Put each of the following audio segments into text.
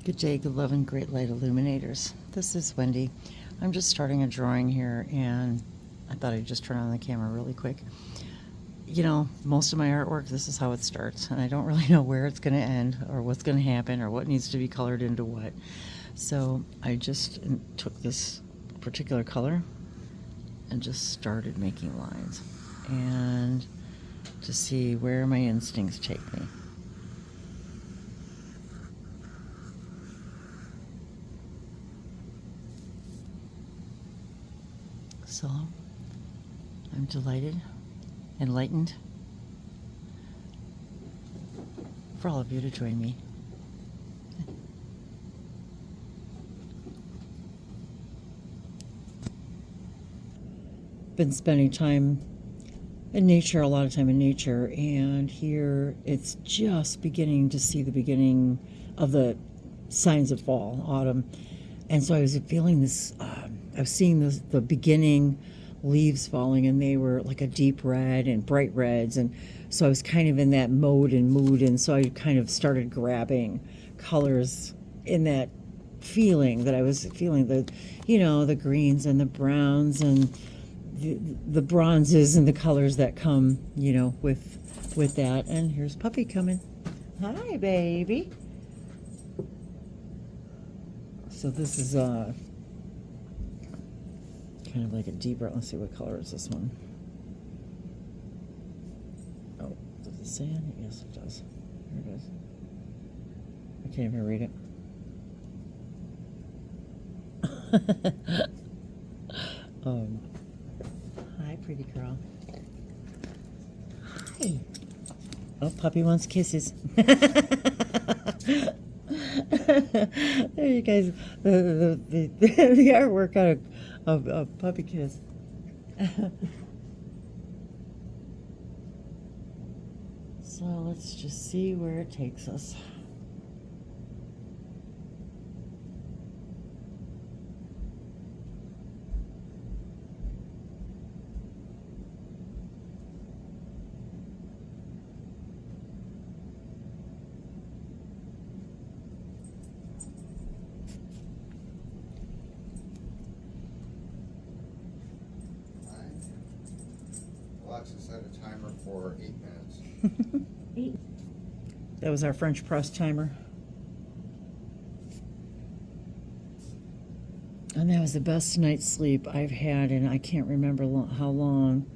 Good day, good love, and great light illuminators. This is Wendy. I'm just starting a drawing here, and I thought I'd just turn on the camera really quick. You know, most of my artwork, this is how it starts, and I don't really know where it's going to end, or what's going to happen, or what needs to be colored into what. So I just took this particular color and just started making lines, and to see where my instincts take me. So, I'm delighted, enlightened, for all of you to join me. Been spending time in nature, a lot of time in nature, and here it's just beginning to see the beginning of the signs of fall, autumn. And so I was feeling this, I was seeing the beginning leaves falling, and they were like a deep red and bright reds. And so I was kind of in that mode and mood. And so I kind of started grabbing colors in that feeling that I was feeling, the greens and the browns and the bronzes and the colors that come, with that. And here's Puppy coming. Hi, baby. So this is kind of like a deeper, let's see, what color is this one? Oh, does it say on it? Yes, it does. Here it is. I can't even read it. Hi, pretty girl. Hi. Oh, Puppy wants kisses. There you guys, the artwork out of Puppy Kiss. So let's just see where it takes us. Alexa set a timer for 8 minutes. 8. That was our French press timer. And that was the best night's sleep I've had, and I can't remember how long,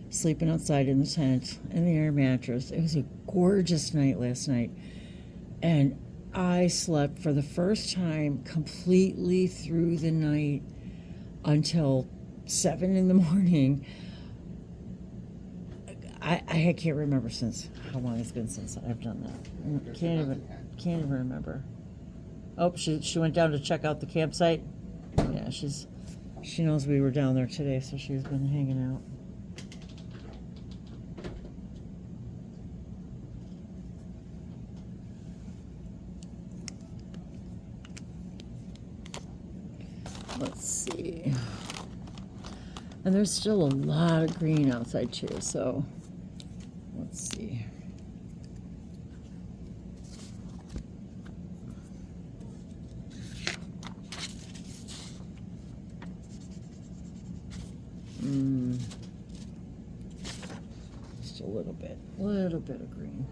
sleeping outside in the tent, in the air mattress. It was a gorgeous night last night. And I slept for the first time completely through the night until 7 in the morning. I can't remember since how long it's been since I've done that. Can't even remember. Oh, she went down to check out the campsite. Yeah, she knows we were down there today, so she's been hanging out. Let's see. And there's still a lot of green outside too, so let's see. Just a little bit of green.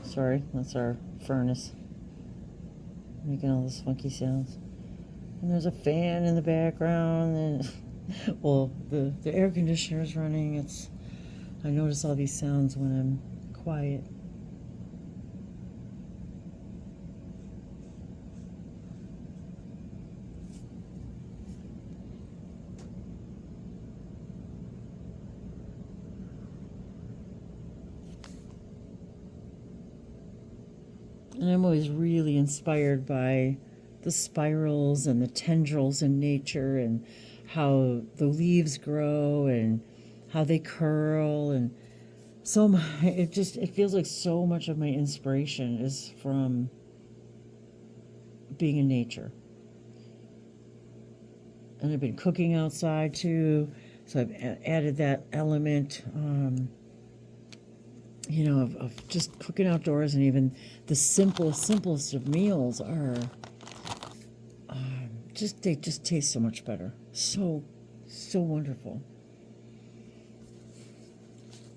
Sorry, that's our furnace making all those funky sounds. And there's a fan in the background, and well, the air conditioner's running. I notice all these sounds when I'm quiet. And I'm always really inspired by the spirals and the tendrils in nature, and how the leaves grow and how they curl, and it feels like so much of my inspiration is from being in nature. And I've been cooking outside too, so I've added that element, of just cooking outdoors, and even the simplest of meals are they just taste so much better, so wonderful.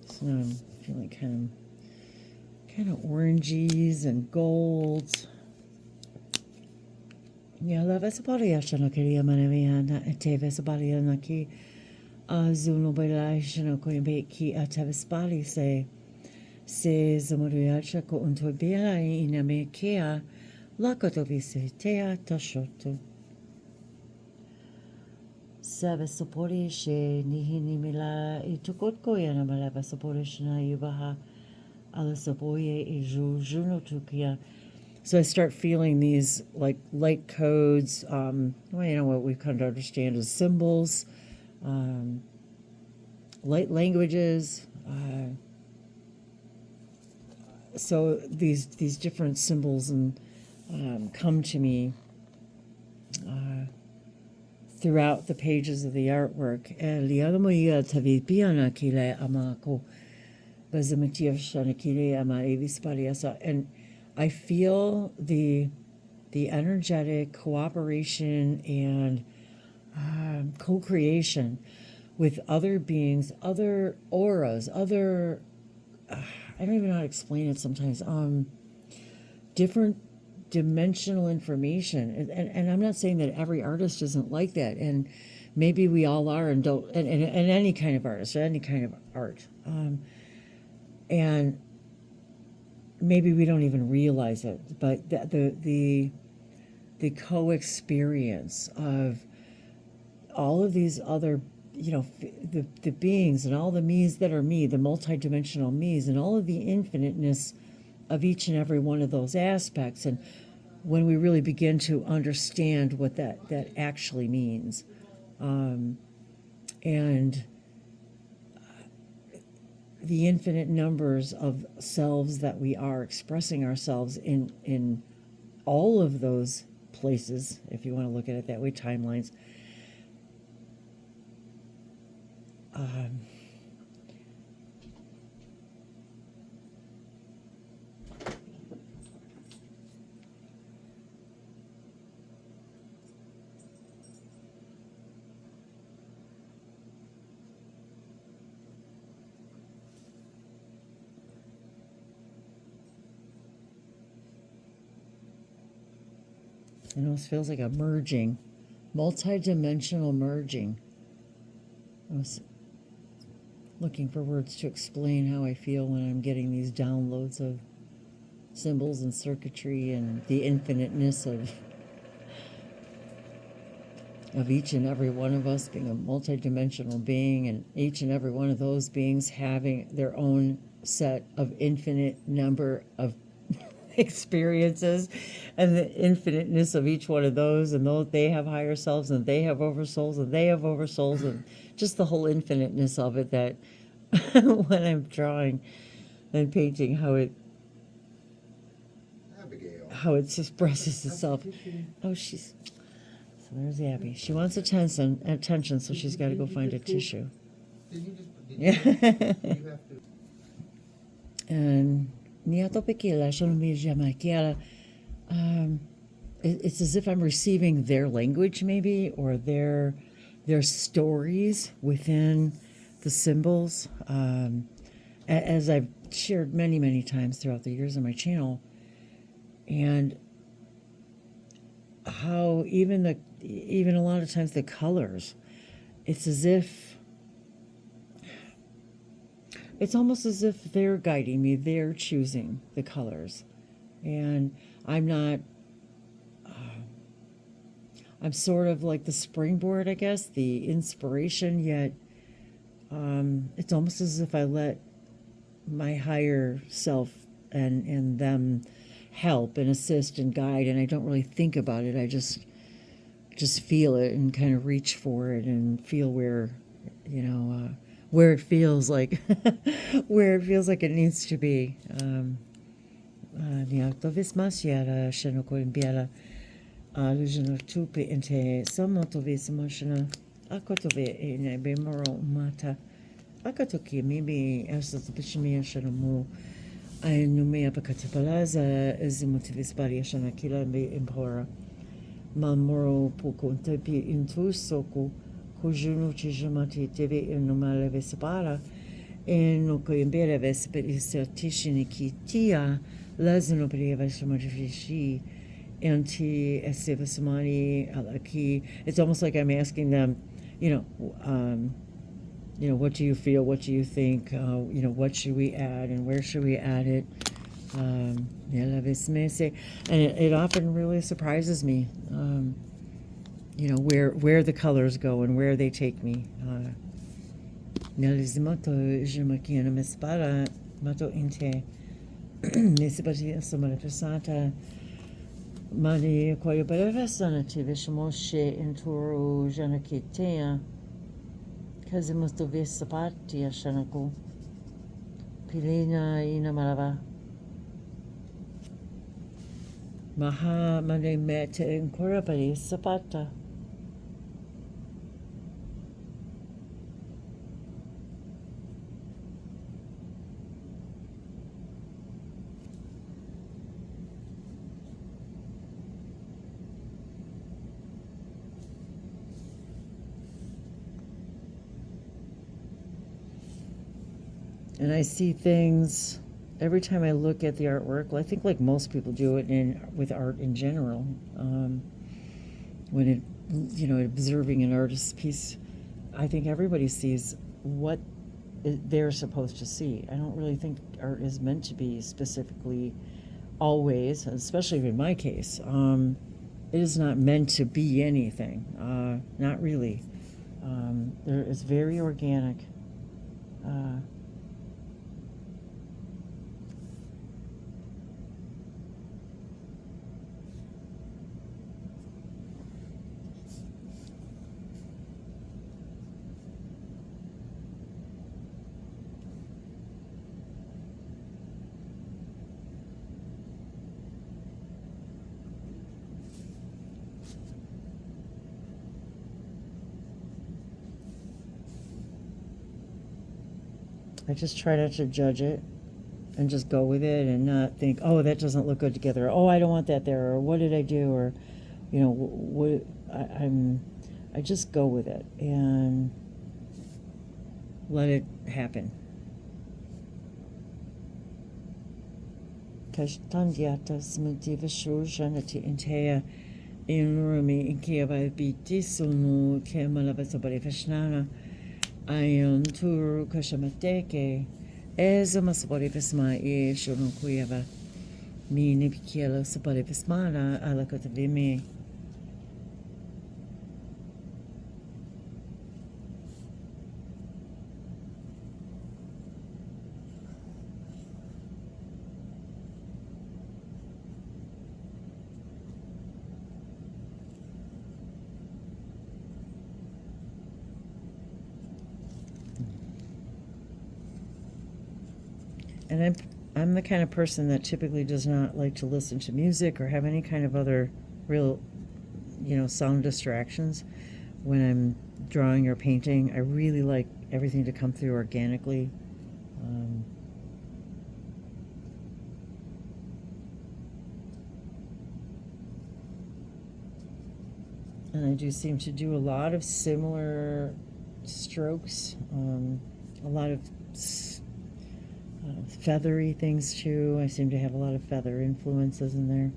So now I'm feeling kind of oranges and golds. Yeah, la vesaparia shano queria manavia te vesaparia naki zuno bela shano koimbe ki atavespali se zamoria chako unto bela ina me kea la kotovise tea tashoto. Save sapori she nihini mila itukotko yana mala vesapori shana yubaha ala saboye juno tukia. So I start feeling these like light codes. What we kind of understand as symbols, light languages. So these different symbols and come to me throughout the pages of the artwork. And I feel the energetic cooperation and co-creation with other beings, other auras, other I don't even know how to explain it sometimes. Different dimensional information, and I'm not saying that every artist isn't like that, and maybe we all are, and don't, and any kind of artist or any kind of art, and maybe we don't even realize it, but the co-experience of all of these other, the beings and all the me's that are me, the multidimensional me's, and all of the infiniteness of each and every one of those aspects. And when we really begin to understand what that actually means, and the infinite numbers of selves that we are expressing ourselves in all of those places, if you want to look at it that way, timelines. It almost feels like a merging, multi-dimensional merging. I was looking for words to explain how I feel when I'm getting these downloads of symbols and circuitry and the infiniteness of each and every one of us being a multi-dimensional being, and each and every one of those beings having their own set of infinite number of experiences, and the infiniteness of each one of those, and those they have higher selves, and they have oversouls, and they have oversouls, and just the whole infiniteness of it, that when I'm drawing and painting, how it just expresses itself. Oh, so there's Abby. She wants attention, so she's got to go find a tissue. Yeah. And it's as if I'm receiving their language, maybe, or their stories within the symbols. As I've shared many times throughout the years on my channel, and how even a lot of times the colors, it's as if, it's almost as if they're guiding me, they're choosing the colors, and I'm not, I'm sort of like the springboard, I guess, the inspiration, yet it's almost as if I let my higher self and them help and assist and guide, and I don't really think about it. I just feel it and kind of reach for it and feel where where it feels like where it feels like it needs to be. Niartovis masiara shenoko imbiara alujano tupi inte samotovis moshana akotove in bemoro mata akatoki maybe as the bishmi shanamu I numea pakatapalaza is the motivis variation akila be impora mamoro poco tepi into soko kujuno chijamati teve in normale vesipara and no coimbere vesipis tishini kitia lazano breva shamajishi anti esivasamani alaki. It's almost like I'm asking them, what do you feel? What do you think? What should we add and where should we add it? And it often really surprises me, where the colors go and where they take me. Mani koyo barasana tivishmoshe inturu janakitea kazimusto vesapati ashanako pilina ina marava maha mane mete incorabari sapata. And I see things every time I look at the artwork. I think like most people do it with art in general. When observing an artist's piece, I think everybody sees what they're supposed to see. I don't really think art is meant to be specifically always, especially in my case. It is not meant to be anything. Not really. It's very organic. I just try not to judge it and just go with it and not think, oh, that doesn't look good together. Oh, I don't want that there. Or what did I do? Or, I just go with it and let it happen. Kashtandiata smutivashu janati intea inurumi inkiava biti sunu kemalavasobari fashnana. I am Turu Kashamateke, as a Masabori Visma, E. Shurunkueva, me Nipikiela Sabori Vismana, Alakotavimi. And I'm the kind of person that typically does not like to listen to music or have any kind of other real, sound distractions when I'm drawing or painting. I really like everything to come through organically. And I do seem to do a lot of similar strokes, a lot of feathery things too. I seem to have a lot of feather influences in there.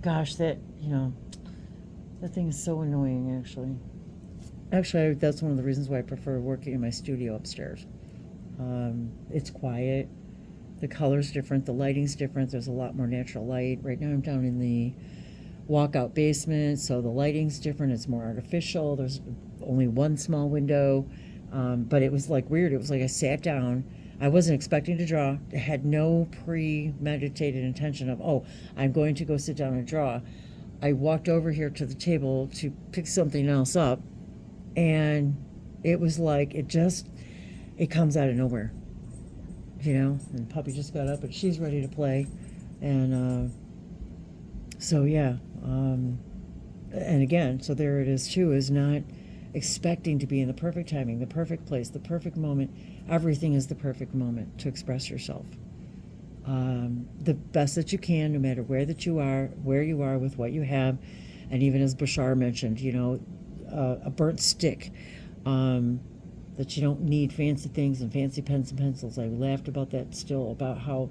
Gosh, that thing is so annoying, actually. Actually, that's one of the reasons why I prefer working in my studio upstairs. It's quiet. The color's different. The lighting's different. There's a lot more natural light. Right now I'm down in the walkout basement, so the lighting's different. It's more artificial. There's only one small window. But it was like weird. It was like I sat down. I wasn't expecting to draw. I had no premeditated intention of, oh, I'm going to go sit down and draw. I walked over here to the table to pick something else up, and it was like it comes out of nowhere, And puppy just got up and she's ready to play, and so yeah, and again, so there it is too. Is not expecting to be in the perfect timing, the perfect place, the perfect moment. Everything is the perfect moment to express yourself. The best that you can, no matter where you are with what you have. And even as Bashar mentioned, a burnt stick, that you don't need fancy things and fancy pens and pencils. I laughed about that still, about how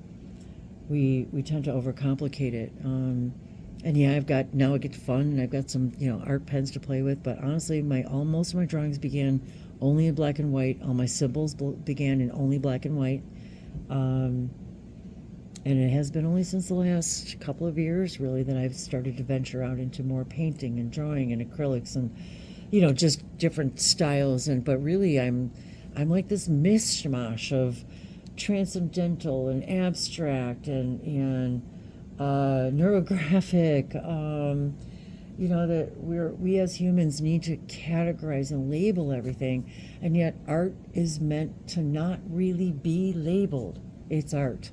we tend to overcomplicate it. And yeah, now I get fun, and I've got some, art pens to play with, but honestly, most of my drawings began only in black and white. All my symbols began in only black and white. And it has been only since the last couple of years, really, that I've started to venture out into more painting and drawing and acrylics and, just different styles. But really, I'm like this mishmash of transcendental and abstract and neurographic. That we as humans need to categorize and label everything, and yet art is meant to not really be labeled. It's art.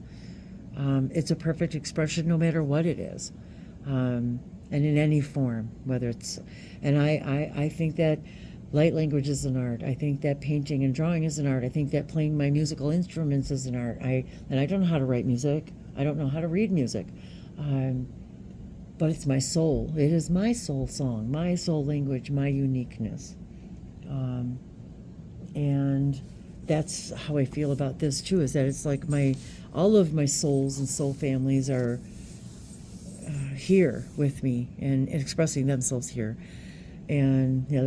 It's a perfect expression no matter what it is, and in any form, whether it's, and I think that light language is an art. I think that painting and drawing is an art. I think that playing my musical instruments is an art. And I don't know how to write music. I don't know how to read music. But it's my soul. It is my soul song, my soul language, my uniqueness. And that's how I feel about this too, is that it's like all of my souls and soul families are here with me and expressing themselves here. And no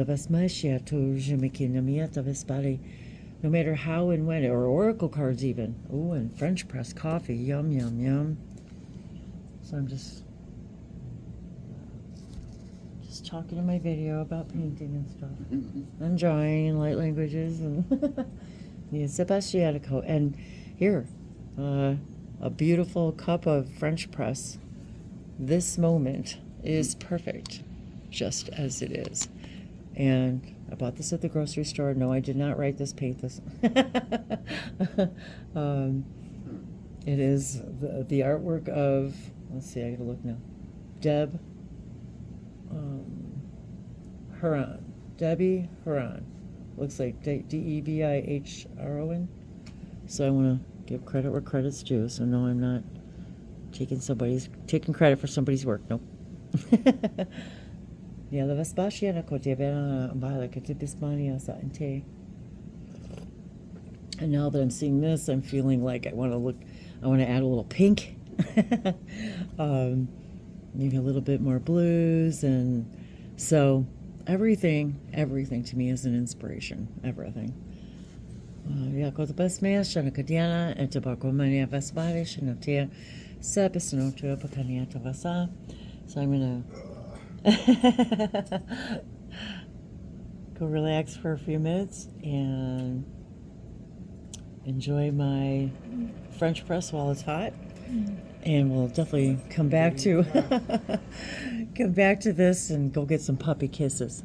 matter how and when, or oracle cards even. Oh, and French press coffee, yum, yum, yum. So I'm just talking in my video about painting and stuff, and drawing and light languages and Sebastianico. And here, a beautiful cup of French press. This moment is perfect, just as it is. And I bought this at the grocery store. No, I did not write this, paint this. It is the artwork of, let's see, I gotta look now, Debbie Huron. Looks like Debihron. So I want to give credit where credit's due. So no, I'm not taking credit for somebody's work. Nope. And now that I'm seeing this, I'm feeling like I want to add a little pink. Maybe a little bit more blues, and so everything to me is an inspiration. Everything. So I'm gonna go relax for a few minutes and enjoy my French press while it's hot. And we'll definitely come back to this and go get some puppy kisses.